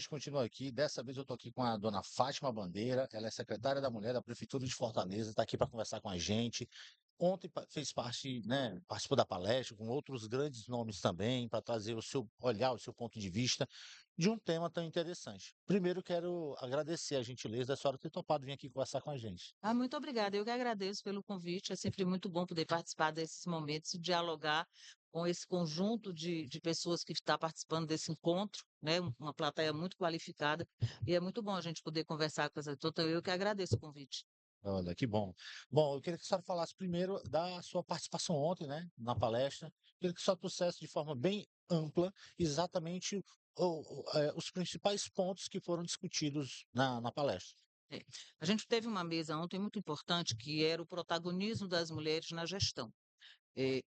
gente continua aqui. Dessa vez eu estou aqui com a dona Fátima Bandeira, ela é secretária da Mulher da Prefeitura de Fortaleza, está aqui para conversar com a gente. Ontem fez parte, né, participou da palestra com outros grandes nomes também, para trazer o seu olhar, o seu ponto de vista de um tema tão interessante. Primeiro, quero agradecer a gentileza da senhora ter topado vir aqui conversar com a gente. Ah, muito obrigada. Eu que agradeço pelo convite. É sempre muito bom poder participar desses momentos e dialogar com esse conjunto de pessoas que está participando desse encontro, né? Uma plateia muito qualificada. E é muito bom a gente poder conversar com essa. Então, eu que agradeço o convite. Olha, que bom. Bom, eu queria que a senhora falasse primeiro da sua participação ontem, né, na palestra. Queria que a senhora trouxesse de forma bem ampla exatamente os principais pontos que foram discutidos na palestra. É. A gente teve uma mesa ontem muito importante que era o protagonismo das mulheres na gestão.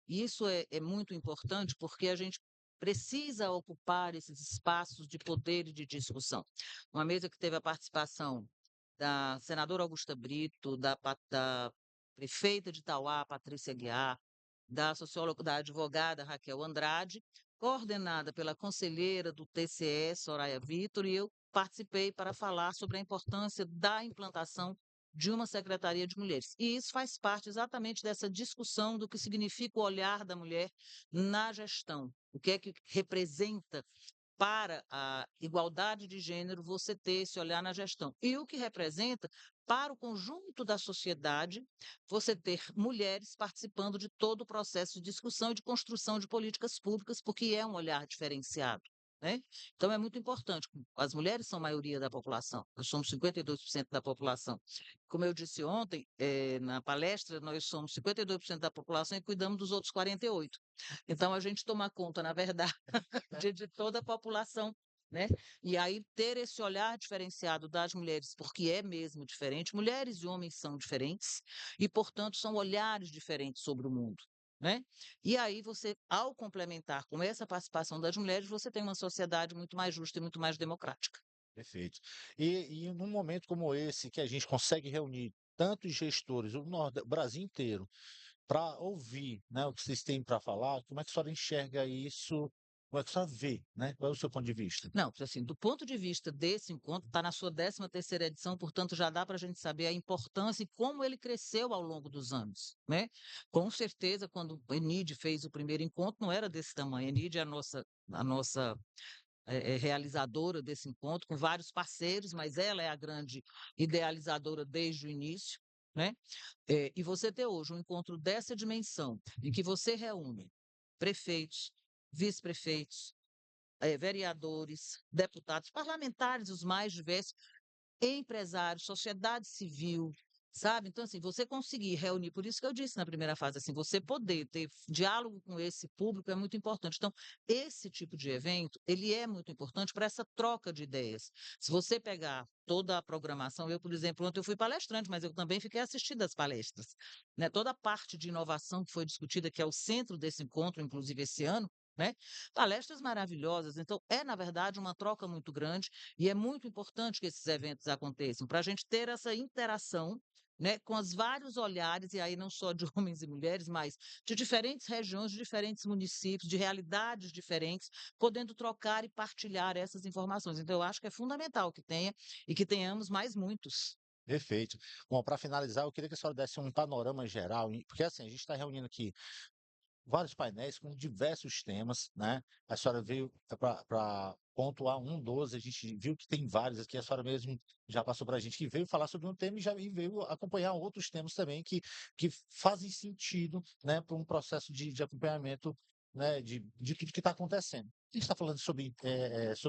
Isso é muito importante porque a gente precisa ocupar esses espaços de poder e de discussão. Uma mesa que teve a participação da senadora Augusta Brito, da prefeita de Tauá, Patrícia Aguiar, da advogada Raquel Andrade, coordenada pela conselheira do TCE, Soraya Vitor, e eu participei para falar sobre a importância da implantação de uma secretaria de mulheres. E isso faz parte exatamente dessa discussão do que significa o olhar da mulher na gestão. O que representa para a igualdade de gênero você ter esse olhar na gestão. E o que representa para o conjunto da sociedade você ter mulheres participando de todo o processo de discussão e de construção de políticas públicas, porque é um olhar diferenciado. Né? Então, é muito importante. As mulheres são a maioria da população, nós somos 52% da população. Como eu disse ontem, na palestra, nós somos 52% da população e cuidamos dos outros 48%. Então, a gente toma conta, na verdade, de toda a população, né? E aí ter esse olhar diferenciado das mulheres, porque é mesmo diferente, mulheres e homens são diferentes e, portanto, são olhares diferentes sobre o mundo. Né? E aí você, ao complementar com essa participação das mulheres, você tem uma sociedade muito mais justa e muito mais democrática. Perfeito. E num momento como esse, que a gente consegue reunir tantos gestores, o Brasil inteiro, para ouvir, né, o que vocês têm para falar, como é que a senhora enxerga isso? Como é que a senhora vê, né? Qual é o seu ponto de vista? Não, assim, do ponto de vista desse encontro, está na sua 13ª edição, portanto, já dá para a gente saber a importância e como ele cresceu ao longo dos anos, né? Com certeza, quando o Enid fez o primeiro encontro, não era desse tamanho. A Enid é a nossa realizadora desse encontro, com vários parceiros, mas ela é a grande idealizadora desde o início, né? E você ter hoje um encontro dessa dimensão, em que você reúne prefeitos, vice-prefeitos, vereadores, deputados, parlamentares, os mais diversos, empresários, sociedade civil, sabe? Então, assim, você conseguir reunir, por isso que eu disse na primeira fase, assim, você poder ter diálogo com esse público é muito importante. Então, esse tipo de evento, ele é muito importante para essa troca de ideias. Se você pegar toda a programação, eu, por exemplo, ontem eu fui palestrante, mas eu também fiquei assistindo às palestras, né? Toda a parte de inovação que foi discutida, que é o centro desse encontro, inclusive esse ano, né? Palestras maravilhosas. Então, é, na verdade, uma troca muito grande e é muito importante que esses eventos aconteçam, para a gente ter essa interação, né, com os vários olhares, e aí não só de homens e mulheres, mas de diferentes regiões, de diferentes municípios, de realidades diferentes, podendo trocar e partilhar essas informações. Então, eu acho que é fundamental que tenha e que tenhamos mais muitos. Perfeito. Bom, para finalizar, eu queria que a senhora desse um panorama geral, porque assim, a gente está reunindo aqui vários painéis com diversos temas, né? A senhora veio para pontuar um dos, a gente viu que tem vários aqui, a senhora mesmo já passou para a gente que veio falar sobre um tema e veio acompanhar outros temas também que fazem sentido, né, para um processo de acompanhamento, né, de tudo que está acontecendo. A gente está falando sobre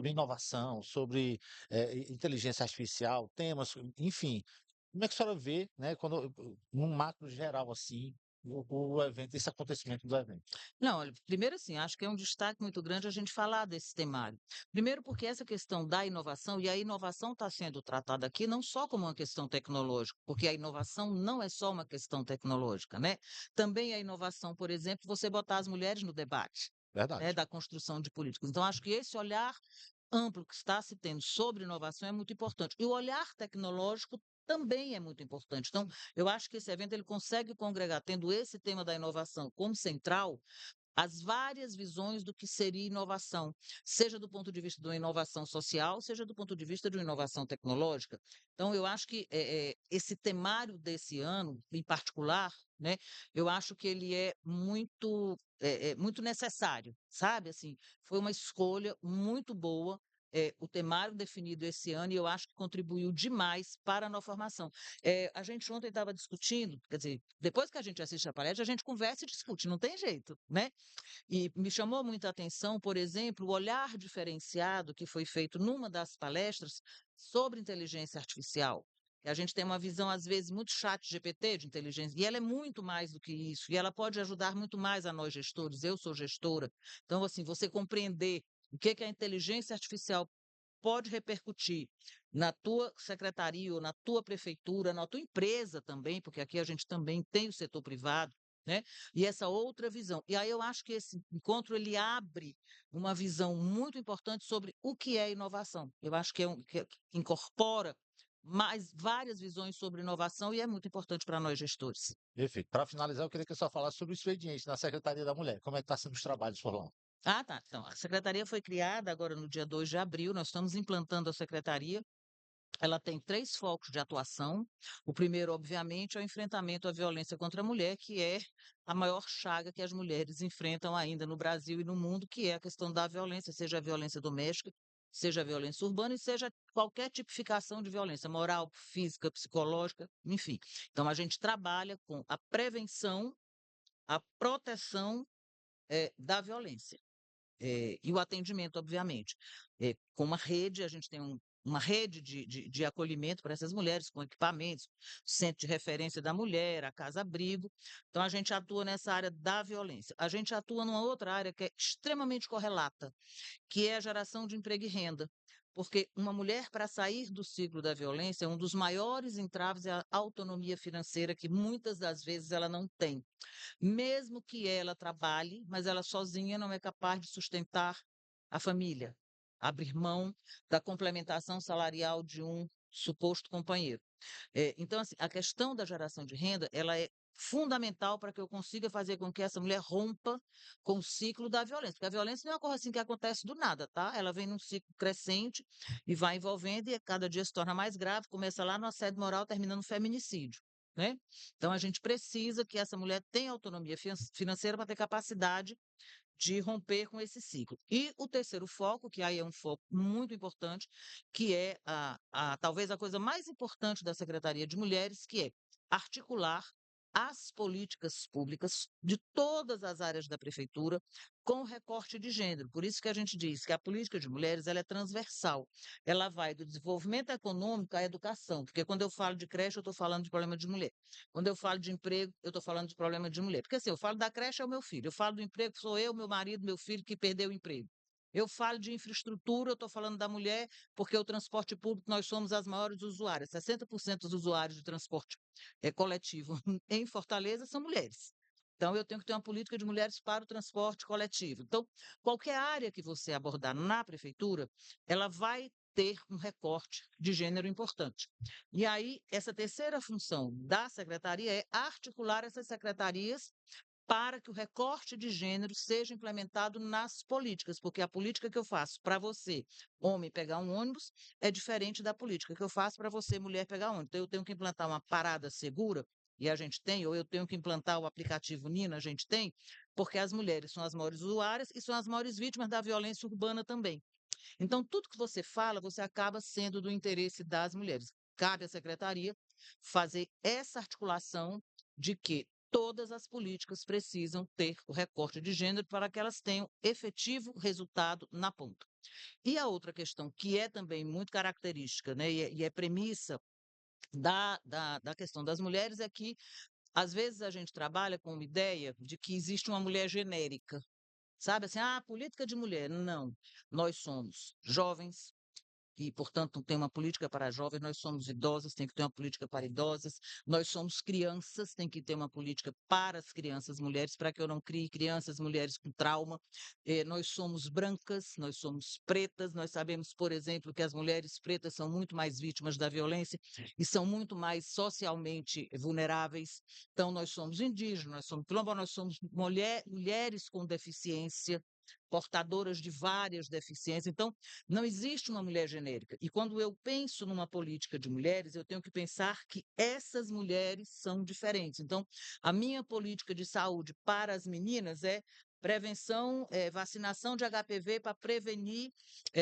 inovação, sobre inteligência artificial, temas, enfim. Como é que a senhora vê, né, quando, num macro geral assim, o evento, esse acontecimento do evento? Não, olha, primeiro assim, acho que é um destaque muito grande a gente falar desse temário. Primeiro porque essa questão da inovação, e a inovação está sendo tratada aqui não só como uma questão tecnológica, porque a inovação não é só uma questão tecnológica, né? Também a inovação, por exemplo, você botar as mulheres no debate, né, Verdade. da construção de políticas. Então, acho que esse olhar amplo que está se tendo sobre inovação é muito importante. E o olhar tecnológico também é muito importante. Então, eu acho que esse evento ele consegue congregar, tendo esse tema da inovação como central, as várias visões do que seria inovação, seja do ponto de vista de uma inovação social, seja do ponto de vista de uma inovação tecnológica. Então, eu acho que esse temário desse ano, em particular, né, eu acho que ele é muito necessário, sabe? Assim, foi uma escolha muito boa. O temário definido esse ano, e eu acho que contribuiu demais para a nova formação. A gente ontem estava discutindo, quer dizer, depois que a gente assiste a palestra, a gente conversa e discute, não tem jeito, né? E me chamou muita atenção, por exemplo, o olhar diferenciado que foi feito numa das palestras sobre inteligência artificial. A gente tem uma visão, às vezes, muito chat GPT de inteligência, e ela é muito mais do que isso, e ela pode ajudar muito mais a nós gestores. Eu sou gestora, então, assim, você compreender o que que a inteligência artificial pode repercutir na tua secretaria ou na tua prefeitura, na tua empresa também, porque aqui a gente também tem o setor privado, né? E essa outra visão. E aí eu acho que esse encontro ele abre uma visão muito importante sobre o que é inovação. Eu acho que que incorpora mais várias visões sobre inovação e é muito importante para nós gestores. Perfeito. Para finalizar, eu queria que a senhora falasse sobre o expediente na Secretaria da Mulher. Como é que está sendo os trabalhos por lá? Ah, tá. Então, a secretaria foi criada agora no dia 2 de abril, nós estamos implantando a secretaria. Ela tem 3 focos de atuação. O primeiro, obviamente, é o enfrentamento à violência contra a mulher, que é a maior chaga que as mulheres enfrentam ainda no Brasil e no mundo, que é a questão da violência, seja a violência doméstica, seja a violência urbana e seja qualquer tipificação de violência moral, física, psicológica, enfim. Então, a gente trabalha com a prevenção, a proteção, da violência. E o atendimento, obviamente. Com uma rede, a gente tem uma rede de acolhimento para essas mulheres, com equipamentos, centro de referência da mulher, a casa-abrigo. Então, a gente atua nessa área da violência. A gente atua numa outra área que é extremamente correlata, que é a geração de emprego e renda. Porque uma mulher, para sair do ciclo da violência, um dos maiores entraves é a autonomia financeira, que muitas das vezes ela não tem. Mesmo que ela trabalhe, mas ela sozinha não é capaz de sustentar a família, abrir mão da complementação salarial de um suposto companheiro. Então, assim, a questão da geração de renda, ela é fundamental para que eu consiga fazer com que essa mulher rompa com o ciclo da violência, porque a violência não é uma coisa assim que acontece do nada, tá? Ela vem num ciclo crescente e vai envolvendo e a cada dia se torna mais grave, começa lá no assédio moral, termina no feminicídio, né? Então a gente precisa que essa mulher tenha autonomia financeira para ter capacidade de romper com esse ciclo. E o terceiro foco, que aí é um foco muito importante, que é talvez a coisa mais importante da Secretaria de Mulheres, que é articular as políticas públicas de todas as áreas da prefeitura com recorte de gênero. Por isso que a gente diz que a política de mulheres ela é transversal. Ela vai do desenvolvimento econômico à educação, porque quando eu falo de creche, eu estou falando de problema de mulher. Quando eu falo de emprego, eu estou falando de problema de mulher. Porque assim, eu falo da creche é o meu filho, eu falo do emprego, sou eu, meu marido, meu filho que perdeu o emprego. Eu falo de infraestrutura, eu estou falando da mulher, porque o transporte público, nós somos as maiores usuárias. 60% dos usuários de transporte coletivo em Fortaleza são mulheres. Então, eu tenho que ter uma política de mulheres para o transporte coletivo. Então, qualquer área que você abordar na prefeitura, ela vai ter um recorte de gênero importante. E aí, essa terceira função da secretaria é articular essas secretarias para que o recorte de gênero seja implementado nas políticas, porque a política que eu faço para você, homem, pegar um ônibus, é diferente da política que eu faço para você, mulher, pegar um ônibus. Então, eu tenho que implantar uma parada segura, e a gente tem, ou eu tenho que implantar o aplicativo Nina, a gente tem, porque as mulheres são as maiores usuárias e são as maiores vítimas da violência urbana também. Então, tudo que você fala, você acaba sendo do interesse das mulheres. Cabe à secretaria fazer essa articulação de que todas as políticas precisam ter o recorte de gênero para que elas tenham efetivo resultado na ponta. E a outra questão, que é também muito característica, né, e é premissa da questão das mulheres, é que, às vezes, a gente trabalha com uma ideia de que existe uma mulher genérica, sabe assim, política de mulher. Não, nós somos jovens, e, portanto, tem uma política para jovens, nós somos idosas, tem que ter uma política para idosas, nós somos crianças, tem que ter uma política para as crianças mulheres, para que eu não crie crianças mulheres com trauma. Nós somos brancas, nós somos pretas, nós sabemos, por exemplo, que as mulheres pretas são muito mais vítimas da violência e são muito mais socialmente vulneráveis. Então, nós somos indígenas, nós somos quilombolas, nós somos mulheres com deficiência, portadoras de várias deficiências. Então, não existe uma mulher genérica. E quando eu penso numa política de mulheres, eu tenho que pensar que essas mulheres são diferentes. Então, a minha política de saúde para as meninas é prevenção, vacinação de HPV para prevenir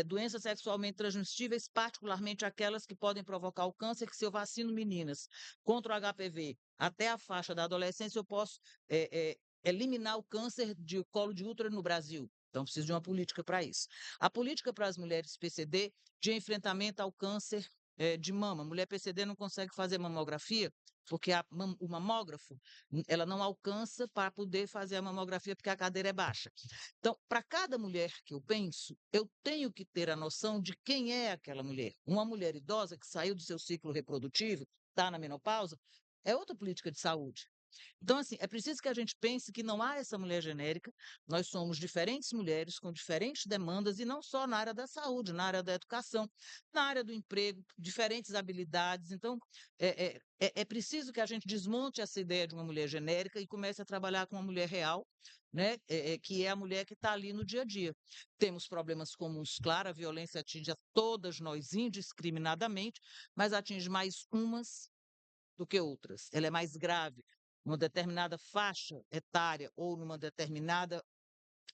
doenças sexualmente transmissíveis, particularmente aquelas que podem provocar o câncer, que se eu vacino meninas contra o HPV até a faixa da adolescência, eu posso eliminar o câncer de colo de útero no Brasil. Então, preciso de uma política para isso. A política para as mulheres PCD de enfrentamento ao câncer de mama. Mulher PCD não consegue fazer mamografia porque o mamógrafo ela não alcança para poder fazer a mamografia porque a cadeira é baixa. Então, para cada mulher que eu penso, eu tenho que ter a noção de quem é aquela mulher. Uma mulher idosa que saiu do seu ciclo reprodutivo, está na menopausa, é outra política de saúde. Então, assim, é preciso que a gente pense que não há essa mulher genérica, nós somos diferentes mulheres com diferentes demandas, e não só na área da saúde, na área da educação, na área do emprego, diferentes habilidades. Então, é preciso que a gente desmonte essa ideia de uma mulher genérica e comece a trabalhar com uma mulher real, né? Que é a mulher que está ali no dia a dia. Temos problemas comuns, claro, a violência atinge a todas nós indiscriminadamente, mas atinge mais umas do que outras. Ela é mais grave numa determinada faixa etária ou numa determinada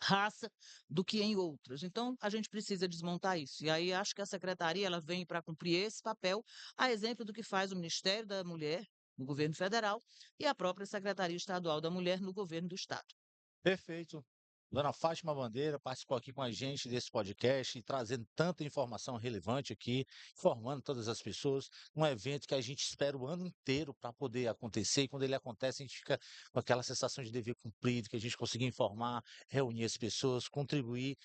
raça do que em outras. Então, a gente precisa desmontar isso. E aí acho que a secretaria ela vem para cumprir esse papel, a exemplo do que faz o Ministério da Mulher no governo federal e a própria Secretaria Estadual da Mulher no governo do estado. Perfeito. Dona Fátima Bandeira participou aqui com a gente desse podcast e trazendo tanta informação relevante aqui, informando todas as pessoas. Um evento que a gente espera o ano inteiro para poder acontecer, e quando ele acontece, a gente fica com aquela sensação de dever cumprido, que a gente conseguiu informar, reunir as pessoas, contribuir,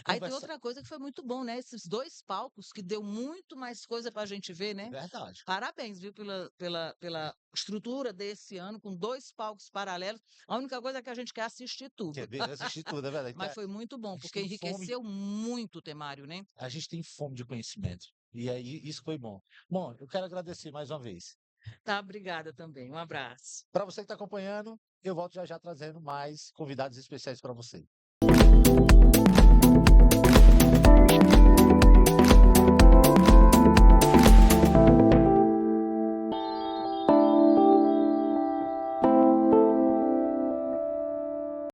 Aí tem conversar. outra coisa que foi muito bom, né? Esses 2 palcos que deu muito mais coisa para a gente ver, né? Verdade. Parabéns, viu, pela estrutura desse ano, com 2 palcos paralelos. A única coisa é que a gente quer assistir Quer tudo, ver, assistir tudo, é verdade. mas foi muito A bom, gente porque tem fome, enriqueceu muito o temário, né. a gente tem fome de conhecimento. E aí, isso foi bom. Bom, eu quero agradecer mais uma vez. Tá, obrigada também. Um abraço. Para você que está acompanhando, eu volto já já trazendo mais convidados especiais para você.